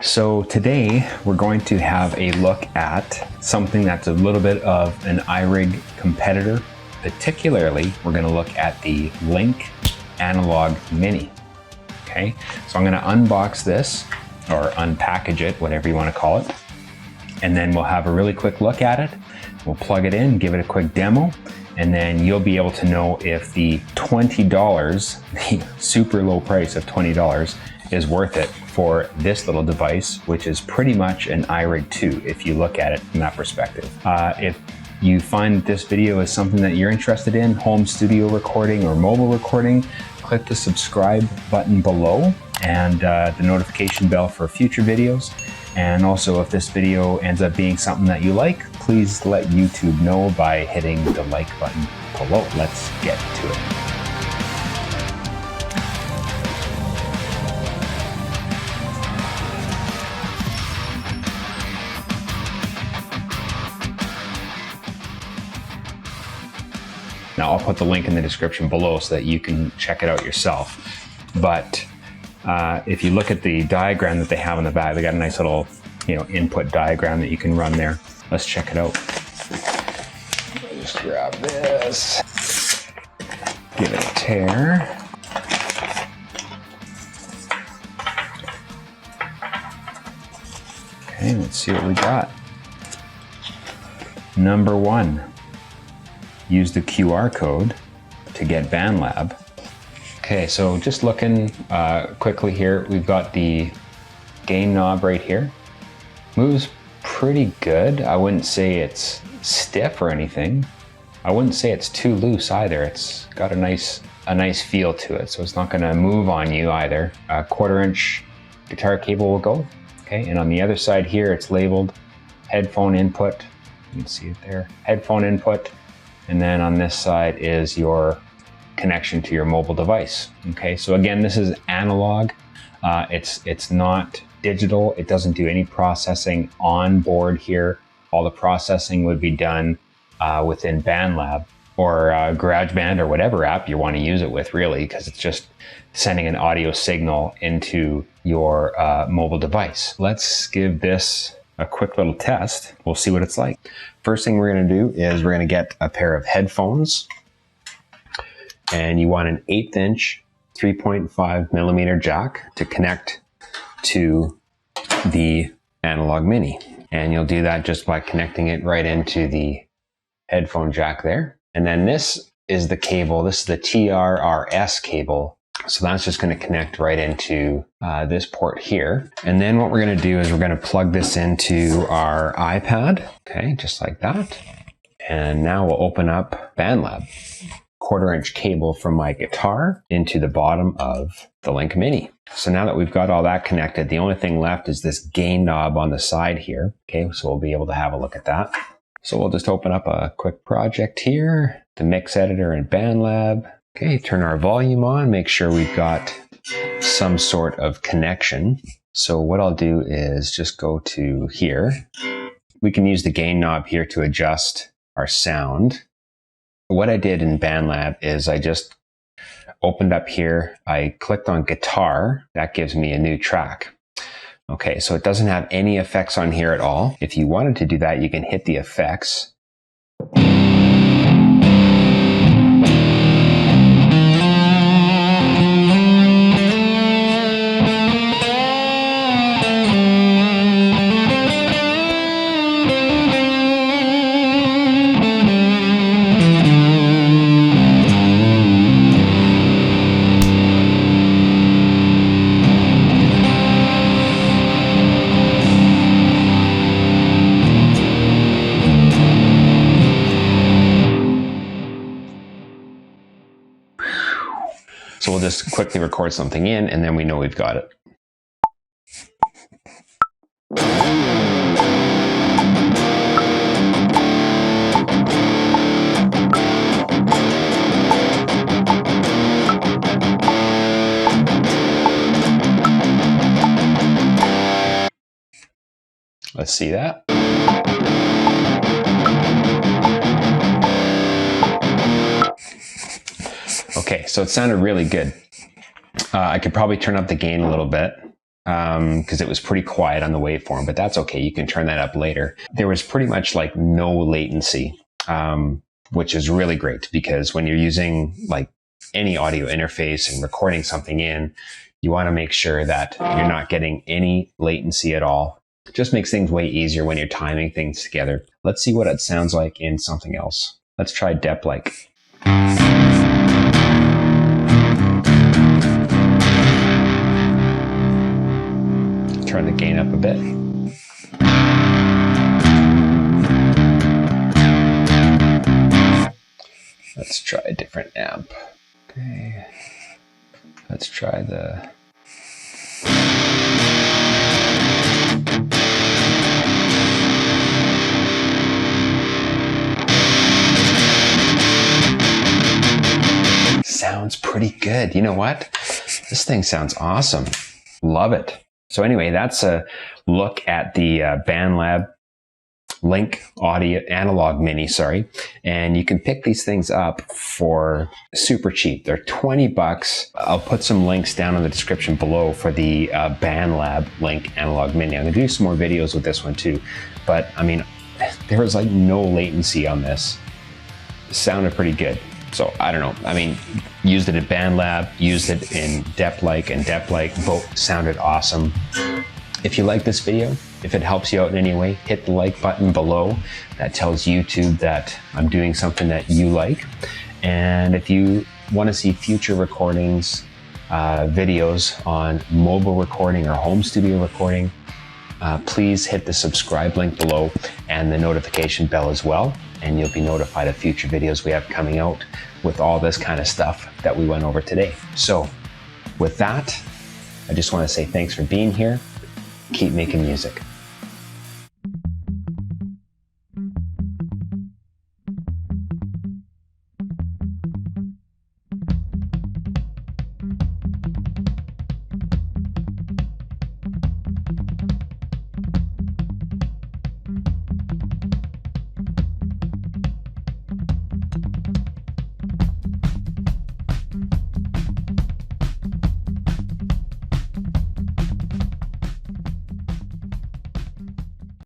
So today we're going to have a look at something that's a little bit of an iRig competitor. Particularly, we're going to look at the Link Analog Mini. Okay, so I'm going to unbox this or unpackage it, whatever you want to call it. And then we'll have a really quick look at it. We'll plug it in, give it a quick demo, and then you'll be able to know if the $20, the super low price of $20, is worth it for this little device, which is pretty much an iRig 2 if you look at it from that perspective. If you find this video is something that you're interested in, home studio recording or mobile recording, click the subscribe button below and the notification bell for future videos. And also, if this video ends up being something that you like, please let YouTube know by hitting the like button below. Let's get to it. Now, I'll put the link in the description below so that you can check it out yourself. But if you look at the diagram that they have in the back, they got a nice little, input diagram that you can run there. Let's check it out. Just grab this, give it a tear. Okay, let's see what we got. Number 1. Use the QR code to get BandLab. Okay, so just looking quickly here, we've got the gain knob right here. Moves pretty good. I wouldn't say it's stiff or anything. I wouldn't say it's too loose either. It's got a nice feel to it, so it's not gonna move on you either. A 1/4" guitar cable will go. Okay, and on the other side here, it's labeled headphone input. You can see it there, headphone input. And then on this side is your connection to your mobile device. Okay, so again, this is analog. It's not digital. It doesn't do any processing on board here. All the processing would be done within BandLab or GarageBand or whatever app you want to use it with, really, because it's just sending an audio signal into your mobile device. Let's give this a quick little test. We'll see what it's like. First thing we're going to do is we're going to get a pair of headphones, and you want an 1/8" 3.5mm jack to connect to the Analog Mini. And you'll do that just by connecting it right into the headphone jack there. And then this is the cable. This is the TRRS cable. So that's just going to connect right into this port here. And then what we're going to do is we're going to plug this into our iPad. Okay, just like that. And now we'll open up BandLab. 1/4" cable from my guitar into the bottom of the Link Mini. So now that we've got all that connected, the only thing left is this gain knob on the side here. Okay, so we'll be able to have a look at that. So we'll just open up a quick project here, the mix editor in BandLab. Okay, turn our volume on, make sure we've got some sort of connection. So what I'll do is just go to here. We can use the gain knob here to adjust our sound. What I did in BandLab is I just opened up here, I clicked on guitar, that gives me a new track. Okay, so it doesn't have any effects on here at all. If you wanted to do that, you can hit the effects. So we'll just quickly record something in, and then we know we've got it. Let's see that. Okay, so it sounded really good. I could probably turn up the gain a little bit. because it was pretty quiet on the waveform, but that's okay. You can turn that up later. There was pretty much like no latency, which is really great because when you're using like any audio interface and recording something in, you want to make sure that you're not getting any latency at all. It just makes things way easier when you're timing things together. Let's see what it sounds like in something else. Let's try Deplike. Turn the gain up a bit. Let's try a different amp. Okay. Let's try the... Sounds pretty good. You know what? This thing sounds awesome. Love it. So anyway, that's a look at the BandLab Link Audio Analog Mini, and you can pick these things up for super cheap. They're 20 bucks. I'll put some links down in the description below for the BandLab Link Analog Mini. I'm gonna do some more videos with this one too, but I mean, there was like no latency on this. It sounded pretty good. So I don't know, I mean, used it at BandLab, used it in Deplike, and Deplike both sounded awesome. If you like this video, if it helps you out in any way, hit the like button below. That tells YouTube that I'm doing something that you like. And if you want to see future recordings, videos on mobile recording or home studio recording, please hit the subscribe link below and the notification bell as well. And you'll be notified of future videos we have coming out with all this kind of stuff that we went over today. So with that, I just want to say thanks for being here. Keep making music.